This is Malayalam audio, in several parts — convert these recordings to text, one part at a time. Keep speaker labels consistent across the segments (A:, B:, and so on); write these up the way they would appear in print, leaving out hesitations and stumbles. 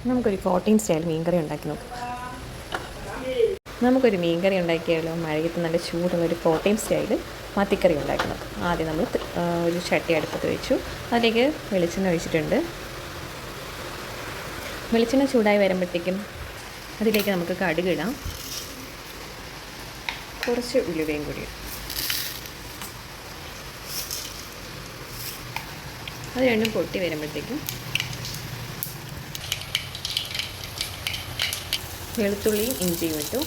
A: നമുക്കൊരു കോട്ടയം സ്റ്റൈൽ മീൻകറി ഉണ്ടാക്കി നോക്കാം. നമുക്കൊരു മീൻകറി ഉണ്ടാക്കിയാലോ? മഴയത്ത് നല്ല ചൂടുള്ളൊരു കോട്ടയം സ്റ്റൈൽ മത്തിക്കറി ഉണ്ടാക്കി നോക്കാം. ആദ്യം നമ്മൾ ഒരു ചട്ടി അടുപ്പത്ത് വെച്ചു. അതിലേക്ക് വെളിച്ചെണ്ണ ഒഴിച്ചിട്ടുണ്ട്. വെളിച്ചെണ്ണ ചൂടായി വരുമ്പോഴത്തേക്കും അതിലേക്ക് നമുക്ക് കടുക് ഇടാം. കുറച്ച് ഉലുവയും കൂടി. അത് രണ്ടും പൊട്ടി വരുമ്പോഴത്തേക്കും വെളുത്തുള്ളിയും ഇഞ്ചിയും ഇട്ടു.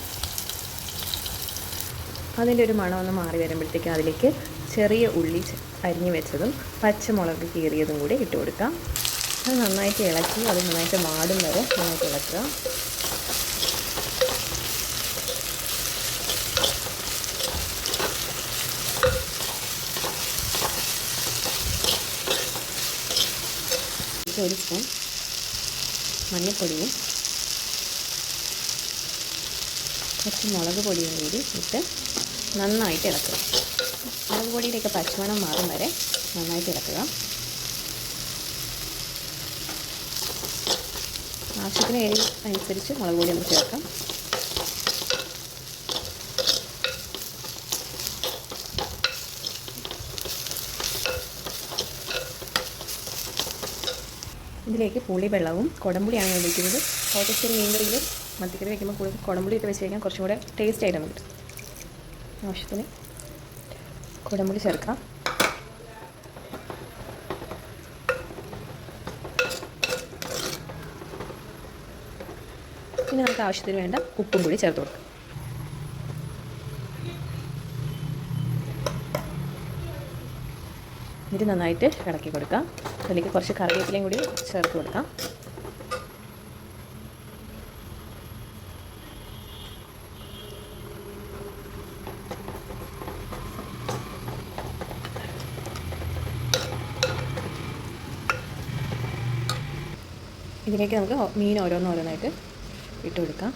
A: അതിൻ്റെ ഒരു മണമൊന്ന് മാറി വരുമ്പോഴത്തേക്കും അതിലേക്ക് ചെറിയ ഉള്ളി അരിഞ്ഞു വെച്ചതും പച്ചമുളക് കീറിയതും കൂടി ഇട്ട് കൊടുക്കാം. അത് നന്നായിട്ട് ഇളക്കി അത് നന്നായിട്ട് വാടും വരെ നന്നായിട്ട് ഇളക്കുക. ഒരു സ്പൂൺ മഞ്ഞൾപ്പൊടിയും കുറച്ച് മുളക് പൊടിയും കൂടി ഇട്ട് നന്നായിട്ട് ഇളക്കുക. മുളക് പൊടിയിലേക്ക് പച്ചമണം മാറും വരെ നന്നായിട്ട് ഇളക്കുക. ആവശ്യത്തിന് എരിവ് അനുസരിച്ച് മുളക് പൊടി നമുക്ക് ചേർക്കാം. ഇതിലേക്ക് പുളിവെള്ളവും കുടംപുളിയാണ് ഉപയോഗിക്കുന്നത്. കോട്ടയം മീൻകറിയിൽ മത്തിക്കറി വയ്ക്കുമ്പോൾ കൂടുതൽ കുടംപുളി ഇട്ട് വെച്ച് കഴിഞ്ഞാൽ കുറച്ചും കൂടെ ടേസ്റ്റ് ആയിട്ട് നമുക്ക് കിട്ടും. ആവശ്യത്തിന് കുടംപുളി ചേർക്കാം. പിന്നെ നമുക്ക് ആവശ്യത്തിന് വേണ്ട ഉപ്പും കൂടി ചേർത്ത് കൊടുക്കാം. ഇത് നന്നായിട്ട് ഇളക്കി കൊടുക്കാം. അതിലേക്ക് കുറച്ച് കറിവേപ്പിലയും കൂടി ചേർത്ത് കൊടുക്കാം. ഇതിലേക്ക് നമുക്ക് മീൻ ഓരോന്നായിട്ട് ഇട്ട് കൊടുക്കാം.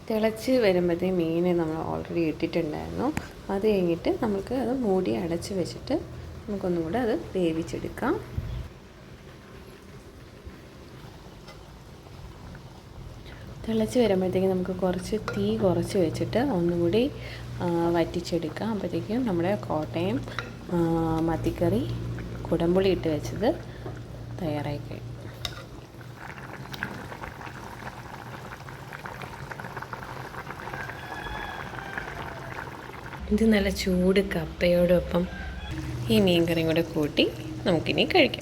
A: തിളച്ച് വരുമ്പോഴത്തേക്കും മീൻ നമ്മൾ ഓൾറെഡി ഇട്ടിട്ടുണ്ടായിരുന്നു. അത് കഴിഞ്ഞിട്ട് നമുക്ക് അത് മൂടി അടച്ച് വെച്ചിട്ട് നമുക്കൊന്നും കൂടെ അത് വേവിച്ചെടുക്കാം. തിളച്ച് വരുമ്പോഴത്തേക്കും നമുക്ക് കുറച്ച് തീ കുറച്ച് വെച്ചിട്ട് ഒന്നുകൂടി വറ്റിച്ചെടുക്കാം. അപ്പോഴത്തേക്കും നമ്മുടെ കോട്ടയം മത്തിക്കറി കുടംപുളി ഇട്ട് വെച്ചത് തയ്യാറായി കഴിയും. ഇത് നല്ല ചൂട് കപ്പയോടൊപ്പം ഈ മീൻകറിയും കൂടെ കൂട്ടി നമുക്കിനി കഴിക്കാം.